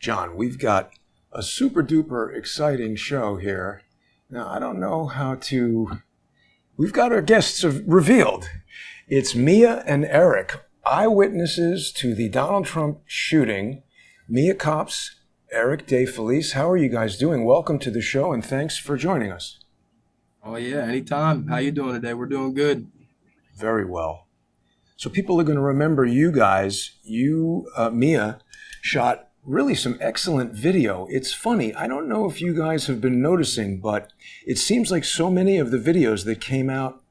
John, we've got a super duper exciting show here. Now, I don't know how to... We've got our guests revealed. It's Mia and Eric, eyewitnesses to the Donald Trump shooting. Mia Kopps, Eric Defelice. How are you guys doing? Welcome to the show, and thanks for joining us. Oh, yeah, anytime. How you doing today? We're doing good. Very well. So people are going to remember you guys. You, Mia, shot really some excellent video. It's funny. I don't know if you guys have been noticing, but it seems like so many of the videos that came out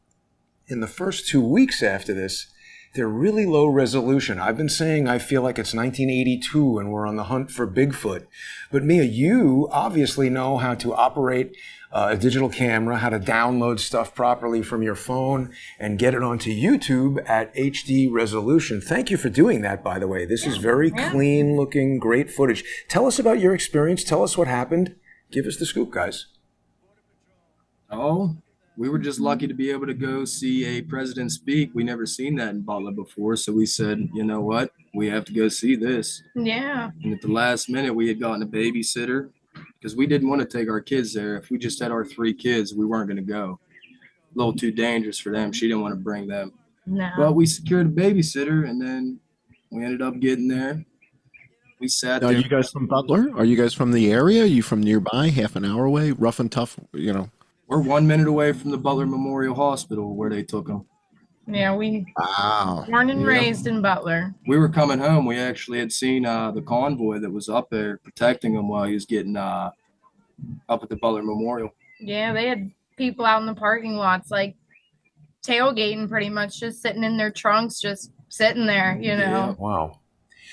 in the first 2 weeks after this, they're really low resolution. I've been saying I feel like it's 1982 and we're on the hunt for Bigfoot. But Mia, you obviously know how to operate a digital camera, how to download stuff properly from your phone and get it onto YouTube at HD resolution. Thank you for doing that, by the way. This is very clean looking, great footage. Tell us about your experience. Tell us what happened. Give us the scoop, guys. Oh, we were just lucky to be able to go see a president speak. We never seen that in Butler before. So we said, you know what? We have to go see this. Yeah. And at the last minute, we had gotten a babysitter because we didn't want to take our kids there. If we just had our 3 kids, we weren't going to go. A little too dangerous for them. She didn't want to bring them. No. But we secured a babysitter, and then we ended up getting there. We sat there. Are you guys from Butler? Are you guys from the area? Are you from nearby, half an hour away? Rough and tough, you know? We're 1 minute away from the Butler Memorial Hospital where they took him. Yeah, Wow. born and raised in Butler. We were coming home. We actually had seen the convoy that was up there protecting him while he was getting up at the Butler Memorial. Yeah, they had people out in the parking lots, like tailgating pretty much, just sitting in their trunks, just sitting there, you know. Yeah. Wow.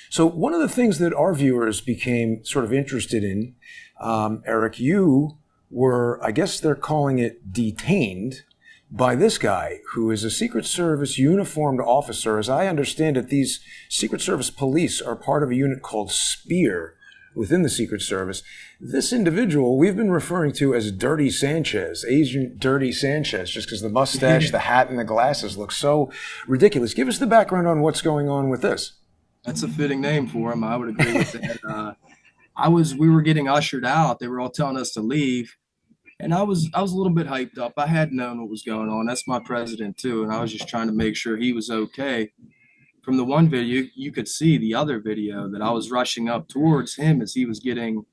So one of the things that our viewers became sort of interested in, Eric, you were, I guess they're calling it detained by this guy who is a Secret Service uniformed officer. As I understand it, these Secret Service police are part of a unit called SPEAR within the Secret Service. This individual we've been referring to as Dirty Sanchez, Agent Dirty Sanchez, just because the mustache, the hat, and the glasses look so ridiculous. Give us the background on what's going on with this. That's a fitting name for him. I would agree with that. We were getting ushered out. They were all telling us to leave. And I was a little bit hyped up. I had known what was going on. That's my president too. And I was just trying to make sure he was okay. From the one video, you could see the other video that I was rushing up towards him as he was getting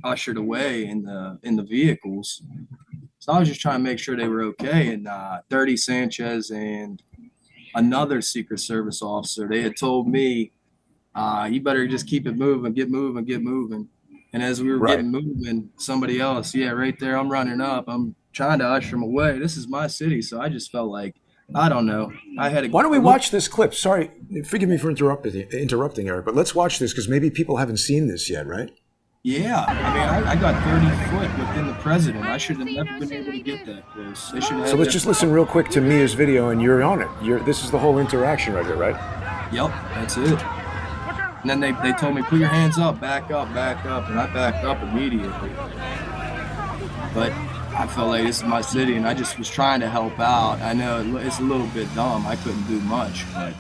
ushered away in the vehicles. So I was just trying to make sure they were okay. And Dirty Sanchez and another Secret Service officer, they had told me, you better just keep it moving, get moving, get moving. And as we were getting moving, somebody else, right there, I'm running up. I'm trying to usher him away. This is my city, so I just felt like, I don't know. Why don't we watch this clip? Sorry, forgive me for interrupting, Eric, but let's watch this because maybe people haven't seen this yet, right? Yeah, I mean, I got 30 foot within the president. I should have never been able to get that close. So let's just listen real quick to Mia's video, and you're on it. This is the whole interaction right here, right? Yep, that's it. And then they told me, put your hands up, back up, and I backed up immediately. But I felt like this is my city, and I just was trying to help out. I know it's a little bit dumb. I couldn't do much, but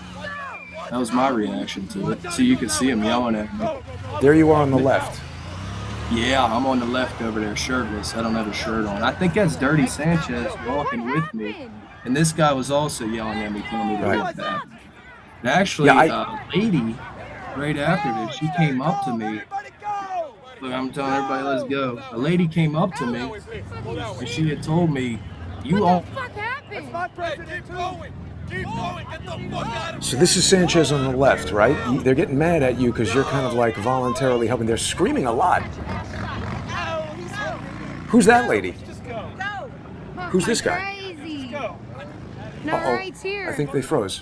that was my reaction to it. So you could see him yelling at me. There you are on the left. Yeah, I'm on the left over there, shirtless. I don't have a shirt on. I think that's Dirty Sanchez walking with me. And this guy was also yelling at me, telling me to hit that. And actually, a lady right after this, she came up to me. Look, I'm telling everybody, let's go. A lady came up to me, and she had told me, "You all." So this is Sanchez on the left, right? They're getting mad at you because you're kind of like voluntarily helping. They're screaming a lot. Who's that lady? Who's this guy? Uh-oh. I think they froze.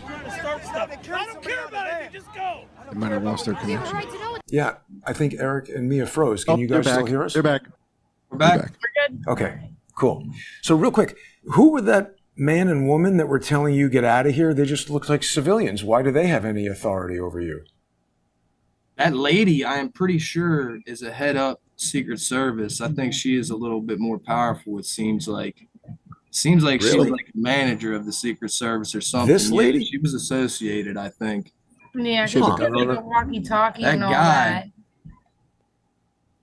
They might have lost their connection. Yeah, I think Eric and Mia froze. Can you guys still hear us? They're back. We're back. We're good. Okay, cool. So real quick, who were that man and woman that were telling you get out of here? They just looked like civilians. Why do they have any authority over you? That lady, I am pretty sure, is a head up Secret Service. I think she is a little bit more powerful, it seems like. Really? She was like a manager of the Secret Service or something. This lady? Yeah, she was associated, I think. Yeah, She was a because gun owner? the walkie-talkie That and all guy. that.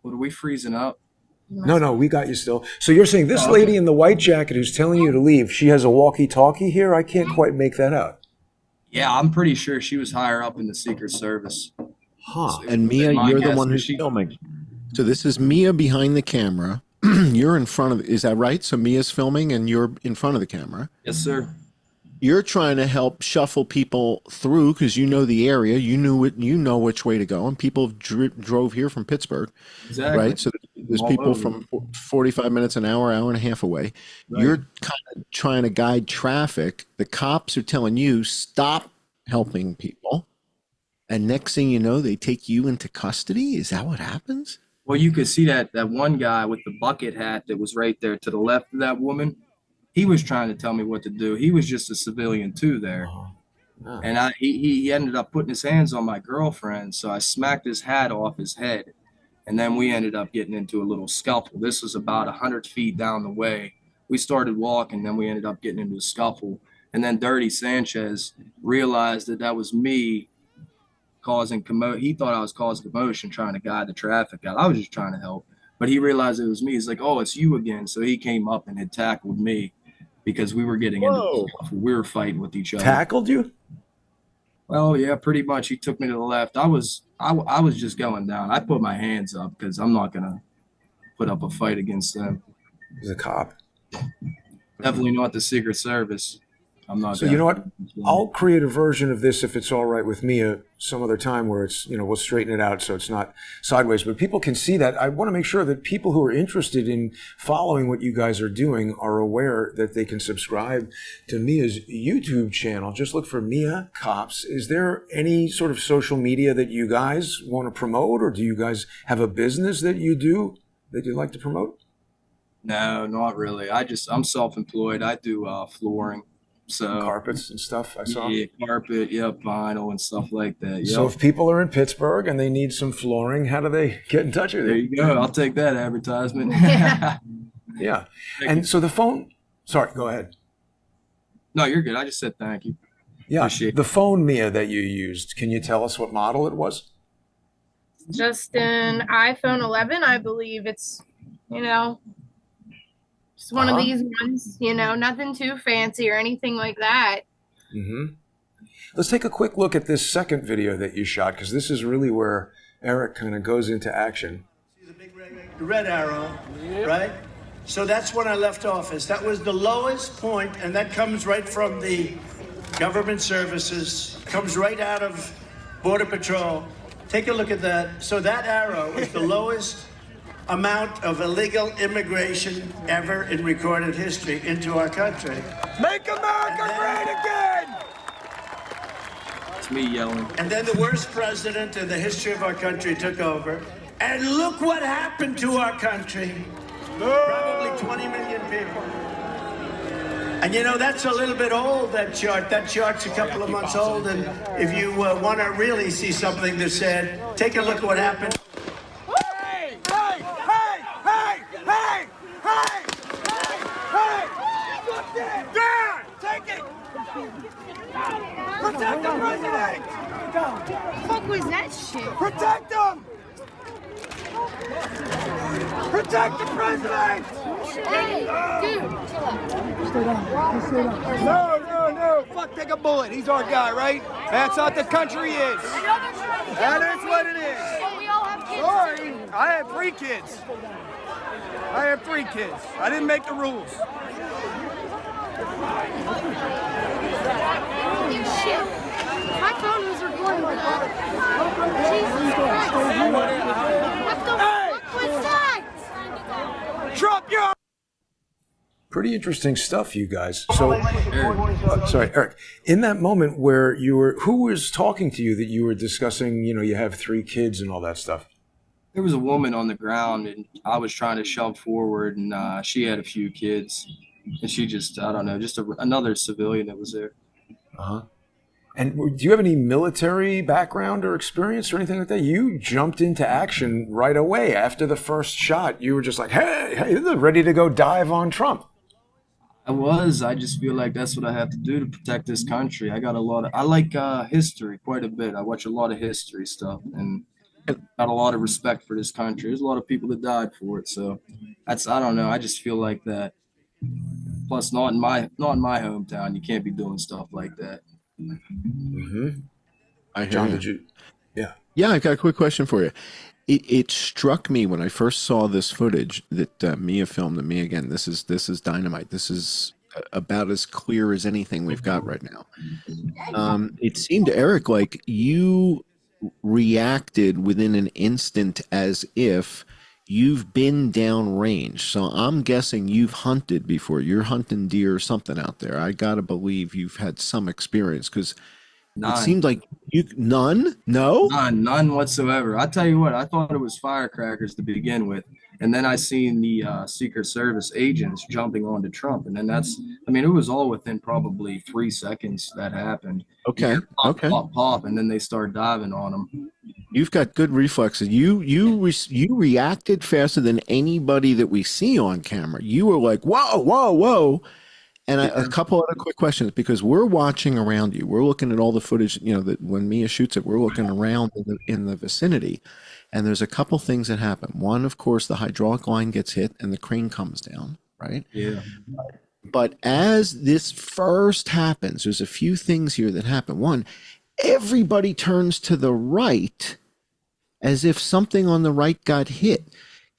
What, are we freezing up? No, we got you still. So you're saying this Oh, okay. lady in the white jacket who's telling you to leave, she has a walkie-talkie here? I can't quite make that out. Yeah, I'm pretty sure she was higher up in the Secret Service. Huh. And Mia, My you're the guess one was who's filming. So this is Mia behind the camera. You're in front of, is that right? So Mia's filming and you're in front of the camera. Yes, sir. You're trying to help shuffle people through because you know the area, you knew it, you know which way to go, and people drove here from Pittsburgh, Exactly. right? So there's All people over. from 45 minutes, an hour and a half away. Right. You're kind of trying to guide traffic. The cops are telling you stop helping people, and next thing you know, they take you into custody. Is that what happens? Well, you could see that one guy with the bucket hat that was right there to the left of that woman. He was trying to tell me what to do. He was just a civilian too there. Oh. And he ended up putting his hands on my girlfriend. So I smacked his hat off his head. And then we ended up getting into a little scuffle. This was about 100 feet down the way. We started walking, then we ended up getting into a scuffle. And then Dirty Sanchez realized that was me causing commotion. He thought I was causing commotion, trying to guide the traffic out. I was just trying to help. But he realized it was me. He's like, oh, it's you again. So he came up and had tackled me because we were getting into the scuffle. We were fighting with each other. Tackled you? Well, yeah, pretty much. He took me to the left. I was just going down. I put my hands up because I'm not gonna put up a fight against them. He's a cop. Definitely not the Secret Service. I'm not. So you know what? I'll create a version of this if it's all right with Mia some other time where it's, we'll straighten it out so it's not sideways. But people can see that. I want to make sure that people who are interested in following what you guys are doing are aware that they can subscribe to Mia's YouTube channel. Just look for Mia Kopps. Is there any sort of social media that you guys want to promote, or do you guys have a business that you do that you'd like to promote? No, not really. I'm self-employed. I do flooring. So Carpets and stuff, I saw. yeah, carpet, yep, vinyl and stuff like that. Yep. So if people are in Pittsburgh and they need some flooring, how do they get in touch with There you? you go. I'll take that advertisement. Yeah. Yeah. And so the phone, sorry, go ahead. No, you're good. I just said thank you. Yeah. Appreciate it. The phone, Mia, that you used, can you tell us what model it was? Just an iPhone 11, I believe. It's, just one of these ones, nothing too fancy or anything like that. Mm-hmm. Let's take a quick look at this second video that you shot, because this is really where Eric kind of goes into action. See the big red arrow, right? So that's when I left office. That was the lowest point, and that comes right from the government services, comes right out of Border Patrol. Take a look at that. So that arrow is the lowest amount of illegal immigration ever in recorded history into our country. Make America great again! It's me yelling. And then the worst president in the history of our country took over. And look what happened to our country. Probably 20 million people. And that's a little bit old, that chart. That chart's a couple of months old. And if you want to really see something that's sad, take a look at what happened. Protect the president! What the fuck was that shit? Protect him! Protect the president! Hey, dude, chill out. No. Fuck, take a bullet. He's our guy, right? That's what the country is. That is what it is. But we all have kids. Sorry, I have 3 kids. I didn't make the rules. Holy shit. My phone was recording that. Jesus Christ. What the fuck was that? Drop your... Pretty interesting stuff, you guys. So, sorry, Eric, in that moment where who was talking to you that you were discussing, you have 3 kids and all that stuff? There was a woman on the ground, and I was trying to shove forward, and she had a few kids, and she just, I don't know, just another civilian that was there. Uh-huh. And do you have any military background or experience or anything like that? You jumped into action right away after the first shot. You were just like, hey, ready to go dive on Trump. I just feel like that's what I have to do to protect this country. I like history quite a bit. I watch a lot of history stuff, and got a lot of respect for this country. There's a lot of people that died for it. So that's, I don't know. I just feel like that. Plus, not in my hometown. You can't be doing stuff like that. I hear John, you. did you? Yeah. Yeah, I've got a quick question for you. It struck me when I first saw this footage that Mia filmed, and Mia, again, this is dynamite. This is about as clear as anything we've got right now. It seemed to Eric like you reacted within an instant as if you've been downrange. So I'm guessing you've hunted before. You're hunting deer or something out there. I gotta believe you've had some experience, because it seemed like you none. No, None whatsoever. I tell you what, I thought it was firecrackers to begin with, and then I seen the Secret Service agents jumping onto Trump, and then it was all within probably 3 seconds that happened. Okay. Pop, pop, pop, and then they start diving on them. You've got good reflexes. You reacted faster than anybody that we see on camera. You were like, whoa, whoa, whoa. And a couple other quick questions, because we're watching around you. We're looking at all the footage, that when Mia shoots it, we're looking around in the vicinity. And there's a couple things that happen. One, of course, the hydraulic line gets hit and the crane comes down, right? Yeah. But as this first happens, there's a few things here that happen. One, everybody turns to the right as if something on the right got hit.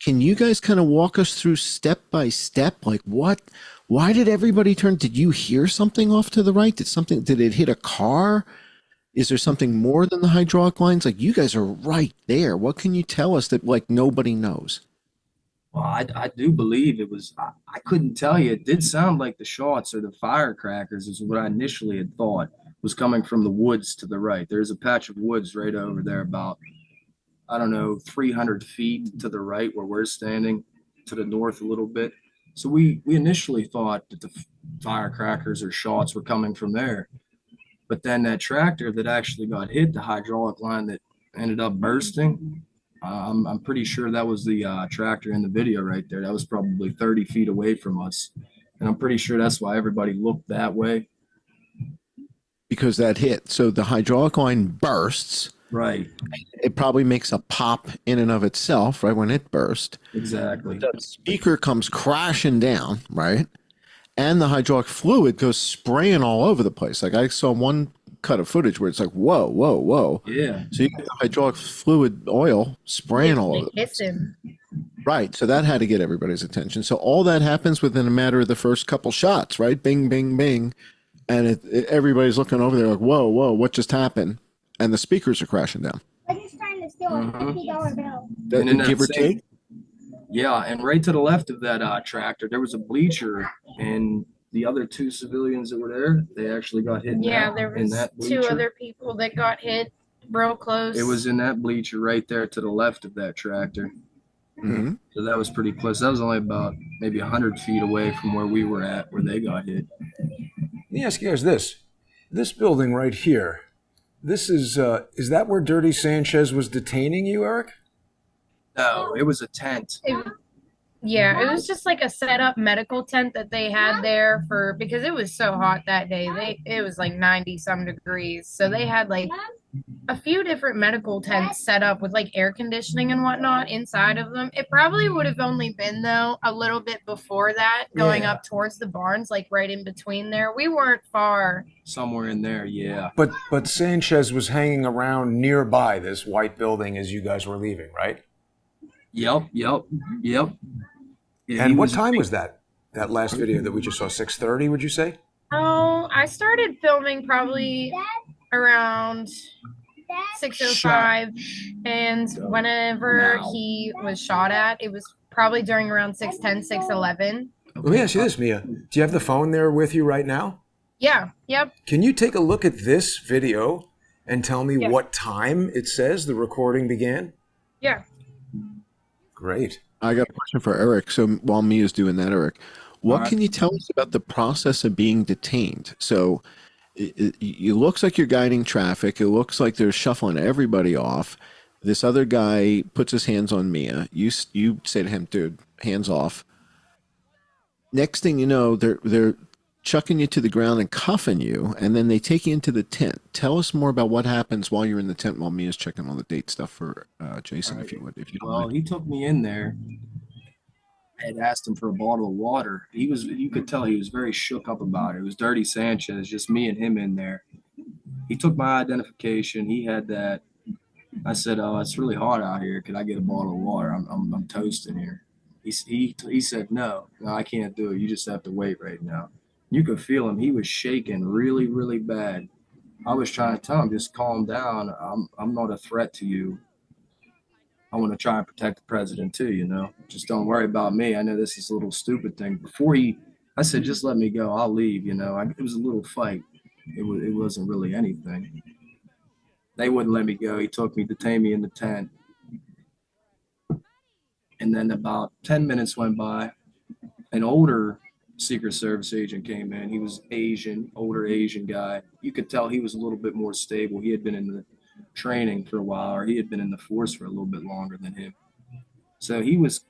Can you guys kind of walk us through step by step? Like what? Why did everybody turn? Did you hear something off to the right? Did it hit a car? Is there something more than the hydraulic lines? Like, you guys are right there. What can you tell us that like nobody knows? Well, I do believe it was, I couldn't tell you. It did sound like the shots or the firecrackers is what I initially had thought was coming from the woods to the right. There's a patch of woods right over there about, 300 feet to the right where we're standing, to the north a little bit. So we initially thought that the firecrackers or shots were coming from there. But then that tractor that actually got hit, the hydraulic line that ended up bursting, I'm pretty sure that was the tractor in the video right there. That was probably 30 feet away from us. And I'm pretty sure that's why everybody looked that way. Because that hit. So the hydraulic line bursts. Right. It probably makes a pop in and of itself, right, when it burst. Exactly. The speaker comes crashing down, right? And the hydraulic fluid goes spraying all over the place. Like, I saw one cut of footage where it's like, whoa, whoa, whoa. Yeah. So you get the hydraulic fluid oil spraying all over. Right. So that had to get everybody's attention. So all that happens within a matter of the first couple shots, right? Bing, bing, bing. And everybody's looking over there like, whoa, whoa, what just happened? And the speakers are crashing down. I'm just trying to steal a $50 bill. Give or take? Yeah, and right to the left of that tractor, there was a bleacher, and the other two civilians that were there, they actually got hit. There was two other people that got hit real close. It was in that bleacher right there to the left of that tractor. Mm-hmm. So that was pretty close. That was only about maybe 100 feet away from where we were at, where they got hit. Let me ask you guys this. This building right here, this is that where Dirty Sanchez was detaining you, Eric? No, it was a tent. It was just like a set up medical tent that they had there because it was so hot that day. It was like 90 some degrees. So they had like a few different medical tents set up with like air conditioning and whatnot inside of them. It probably would have only been though a little bit before that, going up towards the barns, like right in between there. We weren't far. Somewhere in there, yeah. But Sanchez was hanging around nearby this white building as you guys were leaving, right? Yep. Yeah, and what time was that last video that we just saw? 6:30, would you say? Oh, I started filming probably around 6:05, and whenever he was shot at, it was probably during around 6:10, 6:11. Let me ask you this, Mia. Do you have the phone there with you right now? Yeah. Yep. Can you take a look at this video and tell me what time it says the recording began? Yeah. Great. I got a question for Eric. So while Mia's doing that, Eric, what can you tell us about the process of being detained? So it looks like you're guiding traffic. It looks like they're shuffling everybody off. This other guy puts his hands on Mia. You say to him, dude, hands off. Next thing you know, they're chucking you to the ground and cuffing you, and then they take you into the tent. Tell us more about what happens while you're in the tent while Mia's checking all the date stuff for Jason, Right. if you would, if you don't Well, mind. he took me in there. I had asked him for a bottle of water. You could tell he was very shook up about it. It was Dirty Sanchez, just me and him in there. He took my identification. He had that. I said, "Oh, it's really hot out here. Could I get a bottle of water? I'm toasting here." He said, "No, I can't do it. You just have to wait right now." You could feel him. He was shaking really, really bad. I was trying to tell him, just calm down. I'm not a threat to you. I want to try and protect the president too, Just don't worry about me. I know this is a little stupid thing. I said, just let me go. I'll leave, It was a little fight. It wasn't really anything. They wouldn't let me go. He took me, detained me in the tent. And then about 10 minutes went by. An older Secret Service agent came in. He was Asian, older Asian guy. You could tell he was a little bit more stable. He had been in the training for a while, or he had been in the force for a little bit longer than him. So he was.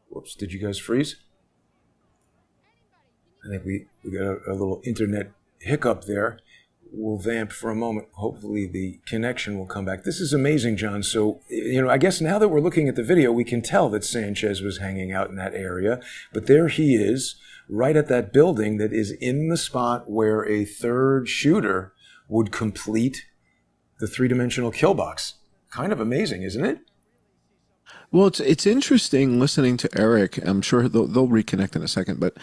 Whoops, did you guys freeze? I think we got a little internet hiccup there. We'll vamp for a moment. Hopefully the connection will come back. This is amazing, John. So, I guess now that we're looking at the video, we can tell that Sanchez was hanging out in that area. But there he is, right at that building that is in the spot where a third shooter would complete the three-dimensional kill box. Kind of amazing, isn't it? Well, it's interesting listening to Eric. I'm sure they'll reconnect in a second, but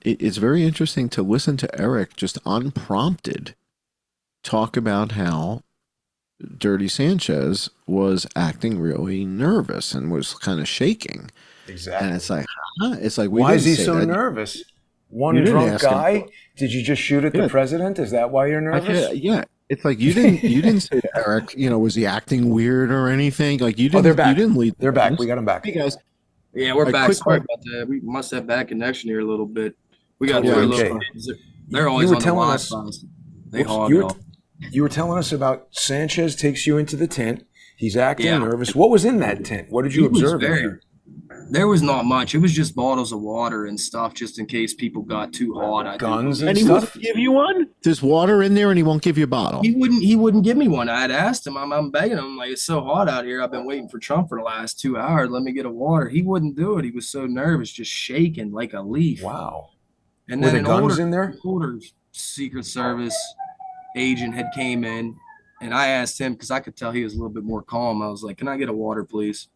it's very interesting to listen to Eric just unprompted talk about how Dirty Sanchez was acting really nervous and was kind of shaking. Exactly. And it's like, huh? It's like, why is he so nervous? One drunk guy? Did you just shoot at the president? Is that why you're nervous? Yeah. It's like you didn't say to Eric, was he acting weird or anything? Like you didn't. Oh, they're back. You didn't lead. They're back. We got them back. Hey guys. Yeah, we're back. Quick Sorry about that. We must have bad connection here a little bit. We got okay. They're always on the Wi-Fi. They hog it all. You were telling us about Sanchez takes you into the tent. He's acting nervous. What was in that tent? What did you observe in there? There was not much. It was just bottles of water and stuff, just in case people got too hot. Guns and and he stuff. won't give you one. There's water in there, and he won't give you a bottle. He wouldn't give me one. I had asked him. I'm begging him, like, it's so hot out here. I've been waiting for Trump for the last 2 hours. Let me get a water. He wouldn't do it. He was so nervous, just shaking like a leaf. Wow. And Were then the guns in there? Older Secret Service agent had came in, and I asked him because I could tell he was a little bit more calm. I was like, "Can I get a water, please?"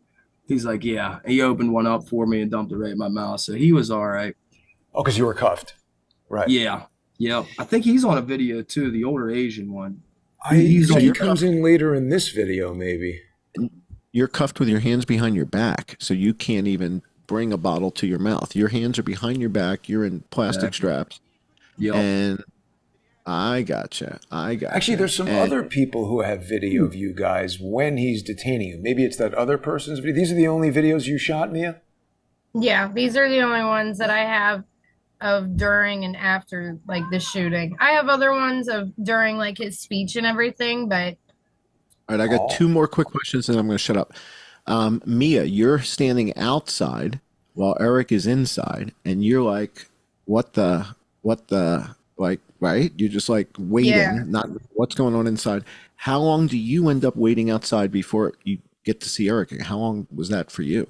He's like, "Yeah." He opened one up for me and dumped it right in my mouth. So he was all right. Oh, because you were cuffed. Right. Yeah. Yeah. I think he's on a video too, the older Asian one. He comes in later in this video, maybe. You're cuffed with your hands behind your back, so you can't even bring a bottle to your mouth. Your hands are behind your back. You're in plastic straps. Yeah. And I gotcha. Actually, there's some other people who have video of you guys when he's detaining you. Maybe it's that other person's video. These are the only videos you shot, Mia? Yeah, these are the only ones that I have of during and after, like, the shooting. I have other ones of during, like, his speech and everything, but... All right, I got two more quick questions, and I'm going to shut up. Mia, you're standing outside while Eric is inside, and you're like, what the, like, right? You're just like waiting, not what's going on inside. How long do you end up waiting outside before you get to see Eric? How long was that for you?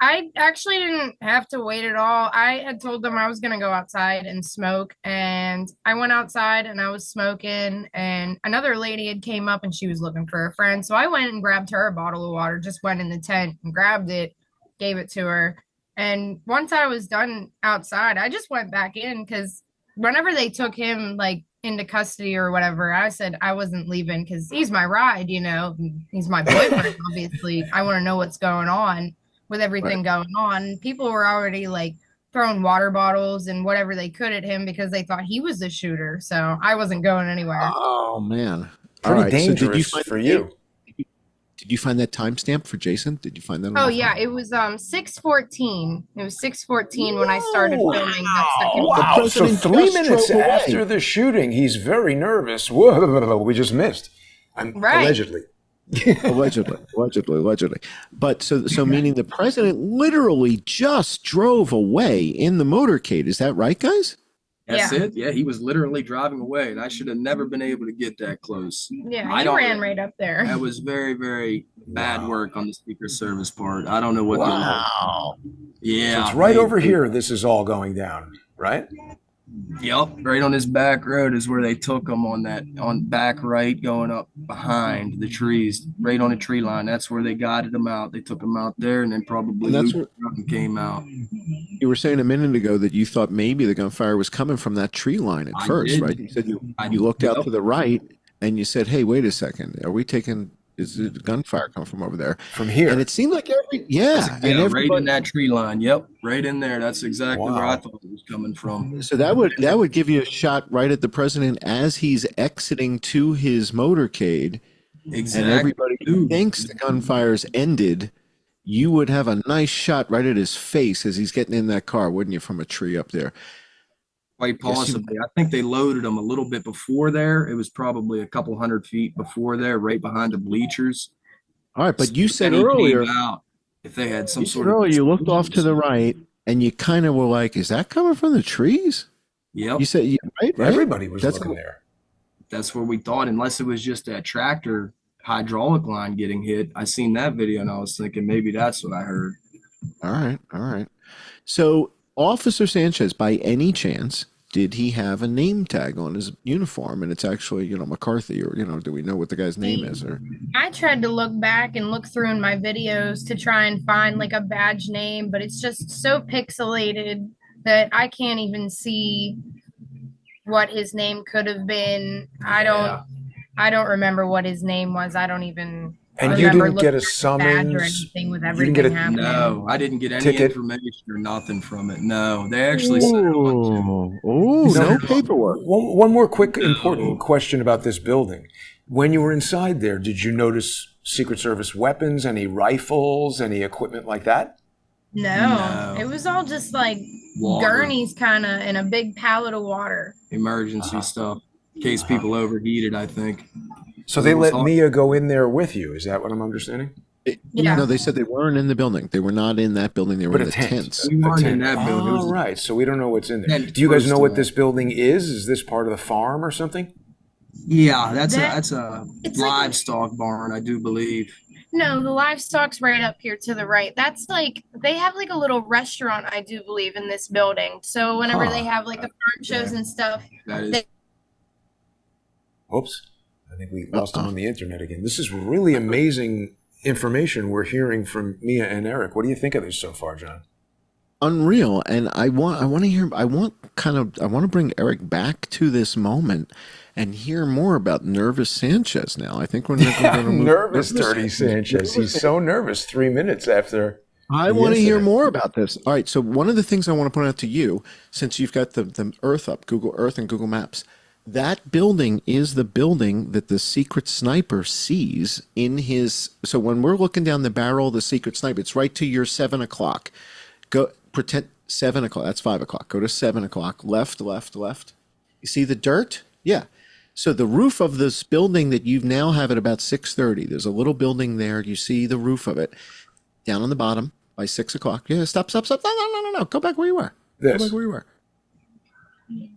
I actually didn't have to wait at all. I had told them I was going to go outside and smoke, and I went outside and I was smoking, and another lady had came up and she was looking for a friend. So I went and grabbed her a bottle of water, just went in the tent and grabbed it, gave it to her. And once I was done outside, I just went back in because whenever they took him, like, into custody or whatever, I said I wasn't leaving because he's my ride, he's my boyfriend. Obviously, I want to know what's going on with everything going on. People were already, like, throwing water bottles and whatever they could at him because they thought he was the shooter. So I wasn't going anywhere. Oh man, pretty dangerous for you. Did you find that timestamp for Jason? Did you find that? Oh yeah, it was 6:14. It was 6:14 when I started filming that second. Wow! So 3 minutes after the shooting, he's very nervous. Whoa! We just missed. Allegedly. Allegedly. But so meaning the president literally just drove away in the motorcade. Is that right, guys? That's it. Yeah, he was literally driving away, and I should have never been able to get that close. Yeah, I he don't- ran right up there. That was very, very bad work on the Secret Service part. I don't know what. Wow. Yeah, So it's right over here. This is all going down, right? Yep, right on this back road is where they took him on back right, going up behind the trees, right on the tree line. That's where they guided him out. They took him out there, and then probably And that's looped around and came out. You were saying a minute ago that you thought maybe the gunfire was coming from that tree line at I first, did. right? You said you I- looked out yep. to the right and you said, "Hey, wait a second. Are we taking? Is the gunfire coming from over there?" From here. And it seemed like and Yeah, right everybody. in that tree line. Yep, right in there. That's exactly where I Wow. thought it was coming from. So that would give you a shot right at the president as he's exiting to his motorcade, Exactly. and everybody Dude. thinks the gunfire's ended. You would have a nice shot right at his face as he's getting in that car, wouldn't you, from a tree up there? Quite possibly. I think they loaded him a little bit before there. It was probably a couple 100 feet before there, right behind the bleachers. All right, but you said And he came earlier, out, if they had some you said sort of earlier you looked off to the right and you kind of were like, "Is that coming from the trees?" Yep, You said, right? Everybody was That's looking what- there. that's where we thought, unless it was just that tractor hydraulic line getting hit. I seen that video and I was thinking maybe that's what I heard. All right. So, Officer Sanchez, by any chance, did he have a name tag on his uniform? And it's actually, McCarthy, or do we know what the guy's name is? Or I tried to look back and look through in my videos to try and find like a badge name, but it's just so pixelated that I can't even see what his name could have been. I don't remember what his name was. I don't even And you remember didn't get a looking at the badge or summons? anything with You didn't everything get a- happening. No, I didn't get any Ticket? information or nothing from it. No, they actually said a bunch of- no paperwork. One more quick important question about this building. When you were inside there, did you notice Secret Service weapons, any rifles, any equipment like that? No, No. it was all just like Water. gurneys kind of and a big pallet of water. emergency stuff in case people overheated, I think. So they It was let all- Mia go in there with you. Is that what I'm understanding? Yeah. No, they said they weren't in the building. They were not in that building. They were But in a the tent. tents. We weren't in tent. that building. It was All right. So we don't know what's in there. tent Do you guys close know to what that. this building is? Is this part of the farm or something? Yeah, that's That- a it's like- livestock barn, I do believe. No, the livestock's right up here to the right. That's like they have like a little restaurant, I do believe, in this building. So whenever Huh. they have like the farm shows and stuff, That is They- Oops. I think we lost him on the internet again. This is really amazing information we're hearing from Mia and Eric. What do you think of this so far, John? Unreal. And I want to bring Eric back to this moment and hear more about Nervous Sanchez now. I think we're not going to move. Nervous Dirty Sanchez. He's so nervous 3 minutes after. I the want to hear incident. more about this. All right. So one of the things I want to point out to you, since you've got the Earth up, Google Earth and Google Maps, that building is the building that the secret sniper sees in his. So when we're looking down the barrel of the secret sniper, it's right to your 7 o'clock. Go pretend 7 o'clock. That's 5 o'clock. Go to 7 o'clock. Left. You see the dirt? Yeah. So the roof of this building that you now have at about 6:30. There's a little building there. You see the roof of it down on the bottom by 6 o'clock. Yeah. Stop. No. Go back where you were. Go This. back where you were.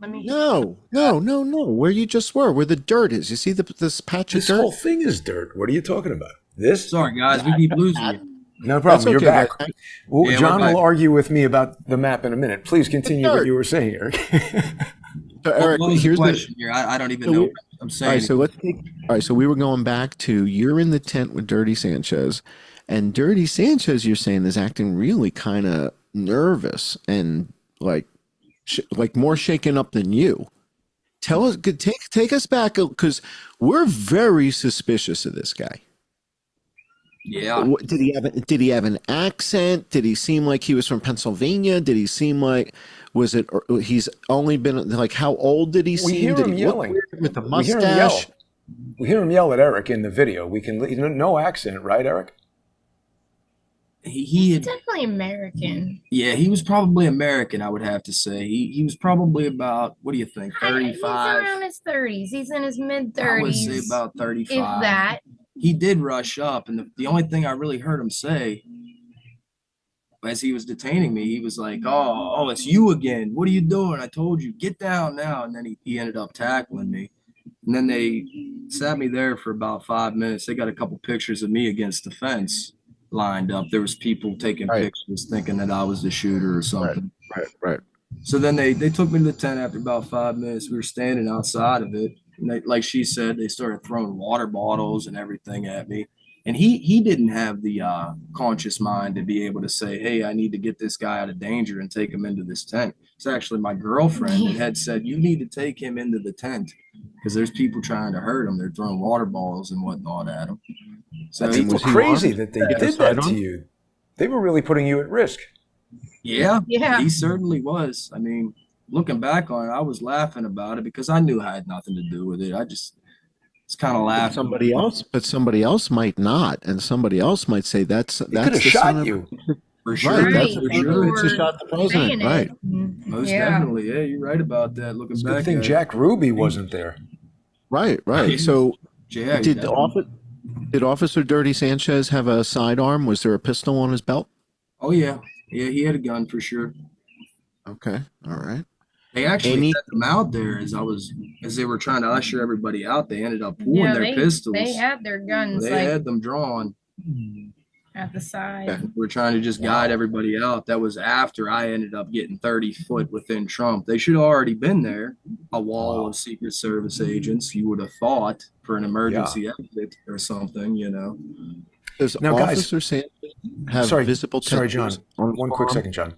let me No. Where you just were, where the dirt is. You see this patch of This dirt? whole thing is dirt. What are you talking about? This? sorry guys, we keep losing you. No problem. That's You're okay, back. guys. Well, Yeah, we're John back. will argue with me about the map in a minute. Please continue dirt. what you were saying, Eric. So Eric, What was the here's the question here? I don't even So know we- what I'm All saying. right, so let's take. All right, so we were going back to you're in the tent with Dirty Sanchez, and Dirty Sanchez, you're saying, is acting really kind of nervous and like more shaken up than you. Tell us, take us back because we're very suspicious of this guy. Yeah. Did he have an accent? Did he seem like he was from Pennsylvania? Did he seem like he's only been like how old did he We seem? hear Did him he look yelling. weird with the We hear him yell. mustache? We hear him yell at Eric in the video. We can no accent, right, Eric? He had, definitely American. yeah, he was probably American, I would have to say. He was probably about, what do you think, He's 35? around his 30s. He's in his mid I would say 30s. about 35. If that. he did rush up, and the only thing I really heard him say as he was detaining me, he was like, oh, it's you again. What are you doing? I told you, get down now. And then he ended up tackling me. And then they sat me there for about 5 minutes. They got a couple pictures of me against the fence lined up. There was people taking pictures thinking that I was the shooter or something. Right. So then they took me to the tent after about 5 minutes. We were standing outside of it. And they, like she said, they started throwing water bottles and everything at me. And he didn't have the conscious mind to be able to say, hey, I need to get this guy out of danger and take him into this tent. It's actually my girlfriend that had said, you need to take him into the tent because there's people trying to hurt him. They're throwing water bottles and whatnot at him. So That's he, crazy that they did that to you. They were really putting you at risk. yeah, Yeah. he certainly was. I mean, looking back on it, I was laughing about it because I knew I had nothing to do with it. I just kind of laughing. Somebody else might not, and somebody else might say that's He could have shot you. For sure. Right, That's that's for sure. it's a shot the president, right? Most definitely. Yeah, you're right about that. Looking It's a back, good thing at Jack Ruby wasn't there. Right. So Yeah, did Officer Dirty Sanchez have a sidearm? Was there a pistol on his belt? Oh yeah, he had a gun for sure. Okay, all right. They actually set them out there as they were trying to usher everybody out. They ended up pulling their pistols. They had their guns They had them drawn. at the side. We're trying to just guide everybody out. That was after I ended up getting 30 foot within Trump. They should have already been there. A wall of Secret Service agents, you would have thought, for an emergency exit or something, you know. Does Now, Officer Sanchez have visible Sorry, John. One quick second, John.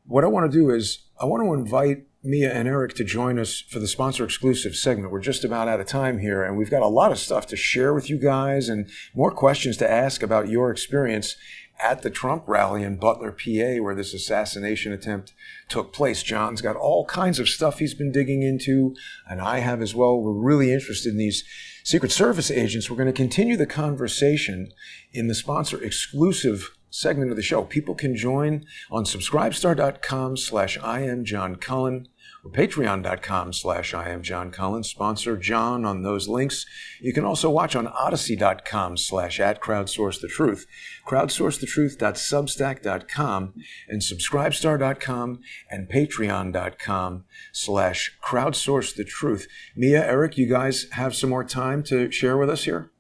What I want to do is I want to invite Mia and Eric to join us for the sponsor exclusive segment. We're just about out of time here, and we've got a lot of stuff to share with you guys and more questions to ask about your experience at the Trump rally in Butler, PA, where this assassination attempt took place. John's got all kinds of stuff he's been digging into, and I have as well. We're really interested in these Secret Service agents. We're going to continue the conversation in the sponsor exclusive segment of the show. People can join on subscribestar.com/IamJohnCullen or patreon.com/IamJohnCullen. Sponsor John on those links. You can also watch on odyssey.com/@crowdsourcethetruth, crowdsourcethetruth.substack.com, and subscribestar.com and patreon.com/crowdsourcethetruth. Mia, Eric, you guys have some more time to share with us here?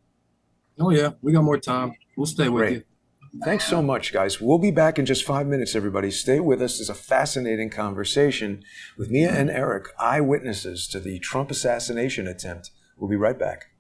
Oh yeah, we got more time. We'll stay with you. Thanks so much, guys. We'll be back in just 5 minutes, everybody. Stay with us. It's a fascinating conversation with Mia and Eric, eyewitnesses to the Trump assassination attempt. We'll be right back.